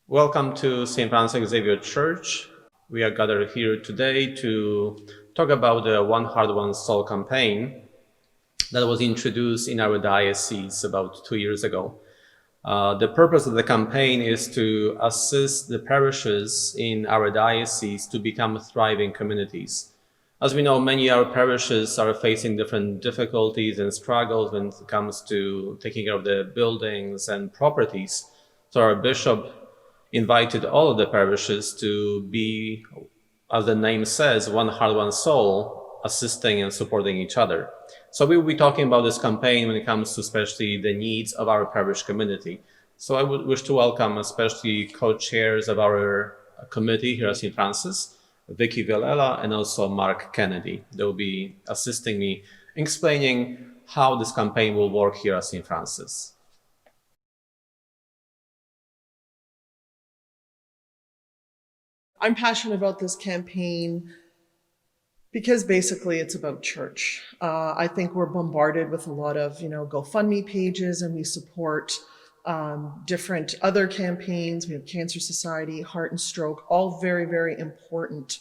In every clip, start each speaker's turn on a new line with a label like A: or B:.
A: Welcome to St. Francis Xavier Church. We are gathered here today to talk about the One Heart, One Soul campaign that was introduced in our diocese about 2 years ago. The purpose of the campaign is to assist the parishes in our diocese to become thriving communities. As we know, many of our parishes are facing different difficulties and struggles when it comes to taking care of the buildings and properties. So our bishop invited all of the parishes to be, as the name says, one heart, one soul, assisting and supporting each other. So we will be talking about this campaign when it comes to especially the needs of our parish community. So I would wish to welcome especially co-chairs of our committee here at St. Francis, Vicky Villela and also Mark Kennedy. They will be assisting me in explaining how this campaign will work here at St. Francis.
B: I'm passionate about this campaign because basically it's about church. I think we're bombarded with a lot of, GoFundMe pages, and we support different other campaigns. We have Cancer Society, Heart and Stroke, all very, very important,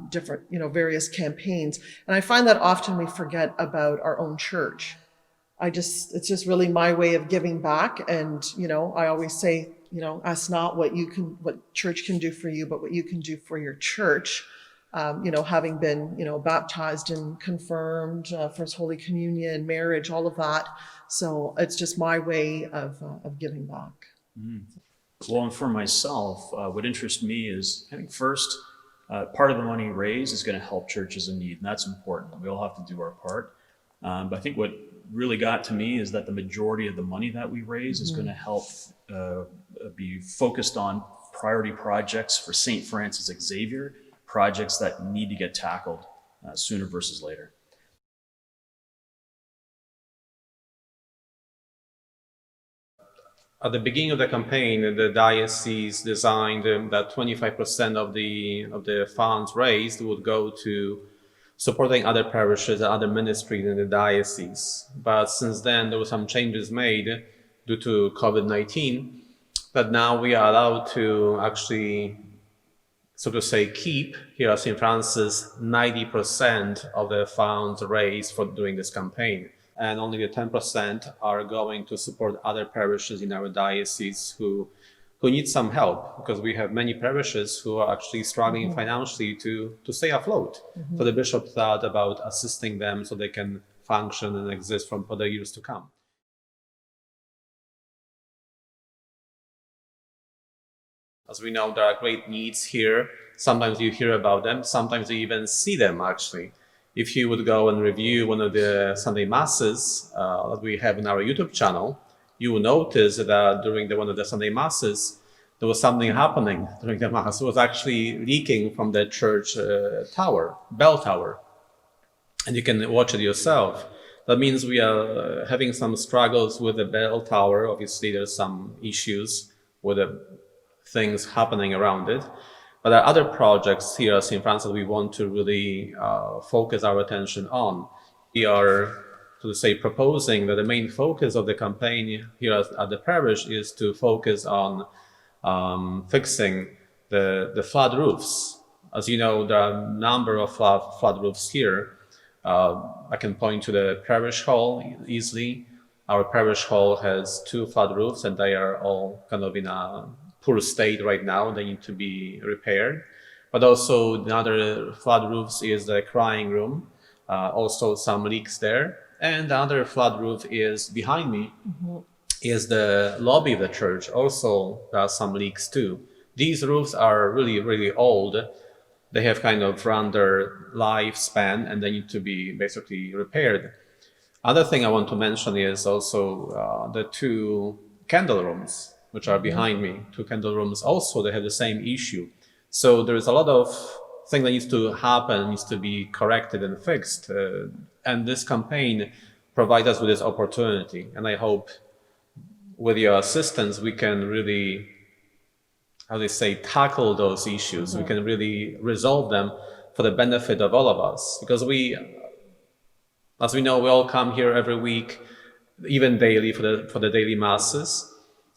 B: different, various campaigns. And I find that often we forget about our own church. It's just really my way of giving back. And, I always say, ask not what church can do for you, but what you can do for your church. Having been, baptized and confirmed, First Holy Communion, marriage, all of that. So it's just my way of giving back.
C: Well, and for myself, what interests me is, I think first, part of the money raised is going to help churches in need, and that's important. We all have to do our part. But I think what really got to me is that the majority of the money that we raise is going to help be focused on priority projects for St. Francis Xavier, projects that need to get tackled sooner versus later.
A: At the beginning of the campaign, the diocese designed that 25% of the funds raised would go to supporting other parishes and other ministries in the diocese. But since then, there were some changes made due to COVID-19, that now we are allowed to actually, so to say, keep here at St. Francis 90% of the funds raised for doing this campaign. And only the 10% are going to support other parishes in our diocese who need some help, because we have many parishes who are actually struggling financially to stay afloat. So the bishop thought about assisting them so they can function and exist for the years to come. As we know, there are great needs here. Sometimes you hear about them, sometimes you even see them actually. If you would go and review one of the Sunday Masses that we have in our YouTube channel, you will notice that during one of the Sunday Masses, there was something happening during the Mass. It was actually leaking from the church bell tower. And you can watch it yourself. That means we are having some struggles with the bell tower. Obviously, there's some issues with the things happening around it. But there are other projects here at St. Francis we want to really focus our attention on. We are, to say, proposing that the main focus of the campaign here at the parish is to focus on fixing the flat roofs. As you know, there are a number of flat roofs here. I can point to the parish hall easily. Our parish hall has 2 flat roofs, and they are all kind of in a poor state right now. They need to be repaired. But also the other flat roofs is the crying room, also some leaks there. And the other flat roof is behind me, is the lobby of the church. Also, there are some leaks too. These roofs are really, really old. They have kind of run their lifespan and they need to be basically repaired. Other thing I want to mention is also the 2 candle rooms, which are behind me. 2 candle rooms also, they have the same issue. So there's a lot of things that needs to happen, needs to be corrected and fixed. And this campaign provides us with this opportunity. And I hope with your assistance, we can really, tackle those issues. We can really resolve them for the benefit of all of us. Because as we know, we all come here every week, even daily for the daily masses.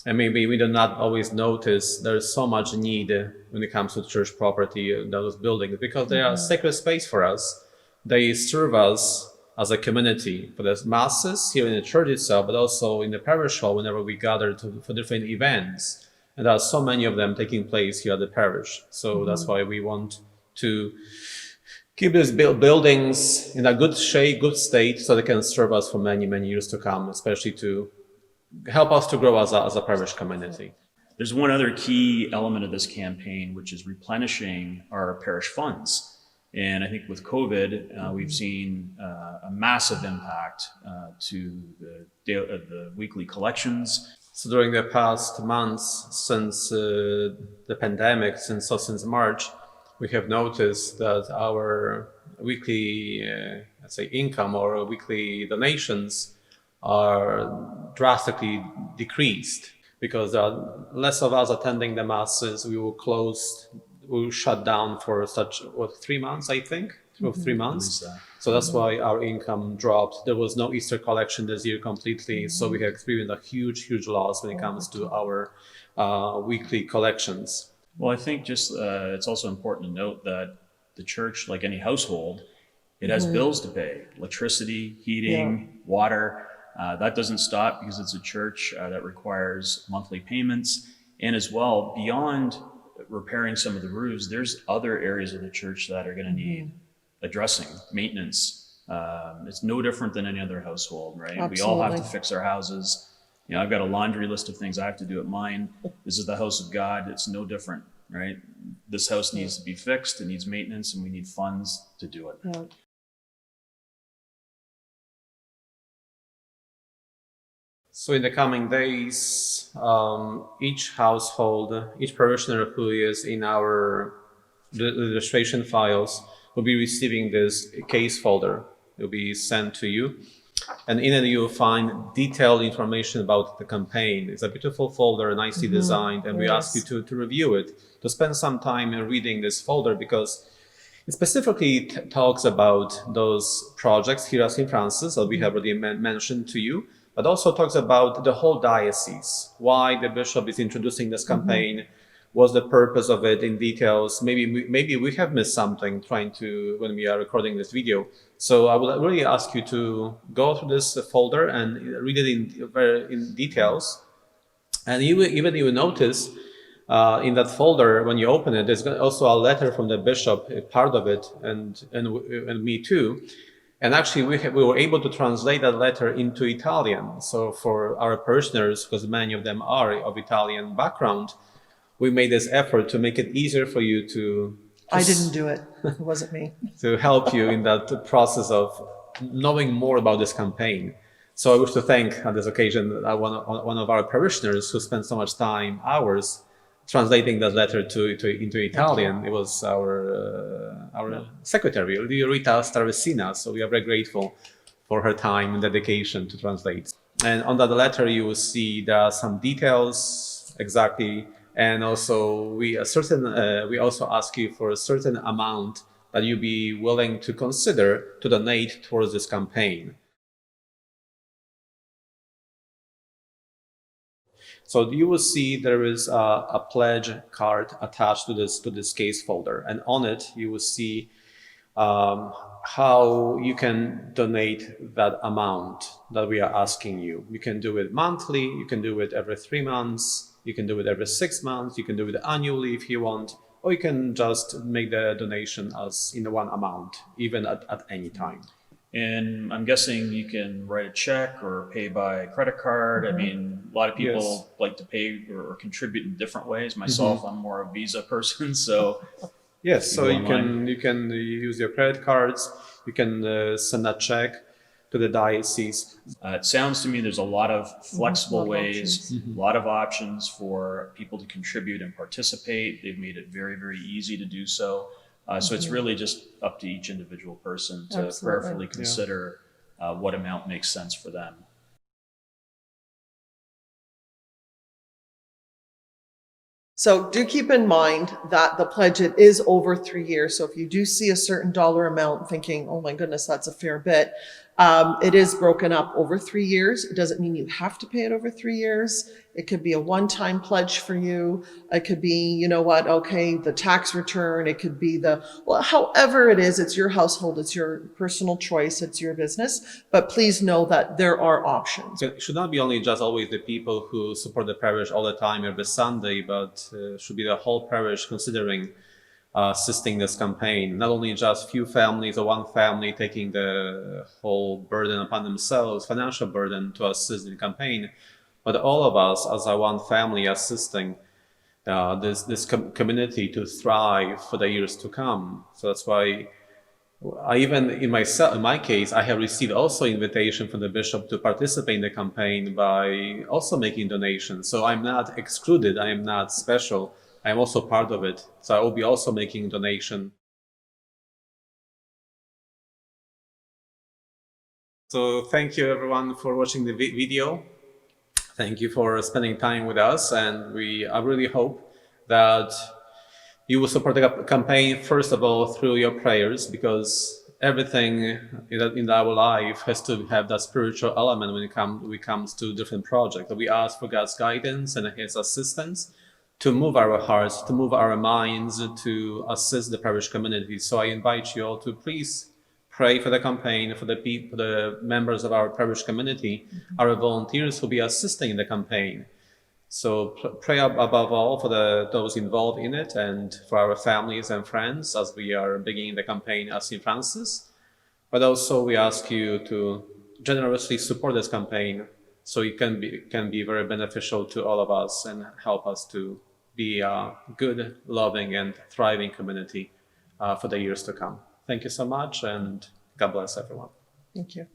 A: And maybe we do not always notice there's so much need when it comes to church property, those buildings, because they are sacred space for us. They serve us as a community for the masses here in the church itself, but also in the parish hall whenever we gather for different events. And there are so many of them taking place here at the parish. So that's why we want to keep these buildings in a good shape, good state, so they can serve us for many, many years to come, especially to help us to grow as a parish community.
C: There's one other key element of this campaign, which is replenishing our parish funds. And I think with COVID, we've seen a massive impact to the weekly collections.
A: So during the past months, since the pandemic, since March, we have noticed that our weekly, let's say, income or weekly donations are drastically decreased because there are less of us attending the masses. We will shut down for 3 months, I think, 3 months. So that's why our income dropped. There was no Easter collection this year completely. So we have experienced a huge loss when it comes to our weekly collections.
C: Well, I think just it's also important to note that the church, like any household, it has bills to pay: electricity, heating, water. That doesn't stop because it's a church that requires monthly payments. And as well, beyond repairing some of the roofs, there's other areas of the church that are going to need addressing, maintenance. It's no different than any other household, right?
B: Absolutely.
C: We all have to fix our houses. You know, I've got a laundry list of things I have to do at mine. This is the house of God. It's no different, right? This house needs to be fixed. It needs maintenance, and we need funds to do it.
B: Yeah.
A: So in the coming days, each household, each parishioner who is in our registration files will be receiving this case folder. It will be sent to you. And in it, you will find detailed information about the campaign. It's a beautiful folder, nicely designed, and we ask you to review it, to spend some time reading this folder, because it specifically talks about those projects here at St. Francis that we have already mentioned to you, but also talks about the whole diocese, why the bishop is introducing this campaign, what's the purpose of it in details. Maybe we have missed something when we are recording this video. So I would really ask you to go through this folder and read it in details. And you will notice in that folder, when you open it, there's also a letter from the bishop, part of it, and me too. And actually, we were able to translate that letter into Italian. So for our parishioners, because many of them are of Italian background, we made this effort to make it easier for you to...
B: I didn't do it. It wasn't me.
A: To help you in that process of knowing more about this campaign. So I wish to thank on this occasion one of our parishioners who spent so much time, hours, translating that letter into Italian. It was our secretary, Rita Starvesina. So we are very grateful for her time and dedication to translate. And on that letter, you will see there are some details exactly. And also, we also ask you for a certain amount that you be willing to consider to donate towards this campaign. So you will see there is a pledge card attached to this case folder, and on it you will see how you can donate that amount that we are asking you. You can do it monthly, you can do it every 3 months. You can do it every 6 months, you can do it annually if you want, or you can just make the donation as in one amount, even at any time.
C: And I'm guessing you can write a check or pay by credit card. I mean, a lot of people like to pay or contribute in different ways. Myself, I'm more a Visa person, so...
A: Yes, so you can use your credit cards, you can send a check to the diocese.
C: It sounds to me there's a lot of flexible ways, a lot of options for people to contribute and participate. They've made it very, very easy to do so. So it's really just up to each individual person to prayerfully consider what amount makes sense for them.
B: So do keep in mind that the pledge, it is over 3 years. So if you do see a certain dollar amount thinking, oh my goodness, that's a fair bit, It is broken up over 3 years. It doesn't mean you have to pay it over 3 years. It could be a one-time pledge for you. It could be, you know what, okay, the tax return. It could be well, however it is, it's your household, it's your personal choice, it's your business. But please know that there are options.
A: It should not be only just always the people who support the parish all the time every Sunday, but should be the whole parish considering assisting this campaign. Not only just few families or one family taking the whole burden upon themselves, financial burden to assist in the campaign, but all of us as a one family assisting this community to thrive for the years to come. So that's why I even in my case, I have received also invitation from the bishop to participate in the campaign by also making donations. So I'm not excluded. I am not special. I am also part of it. So I will be also making donation. So thank you everyone for watching the video. Thank you for spending time with us, and I really hope that you will support the campaign, first of all, through your prayers, because everything in our life has to have that spiritual element when it comes to different projects. We ask for God's guidance and His assistance to move our hearts, to move our minds, to assist the parish community. So I invite you all to please pray for the campaign, for the members of our parish community, our volunteers who will be assisting in the campaign. So pray above all for those involved in it and for our families and friends as we are beginning the campaign as St. Francis. But also we ask you to generously support this campaign so it can be very beneficial to all of us and help us to be a good, loving, and thriving community for the years to come. Thank you so much, and God bless everyone.
B: Thank you.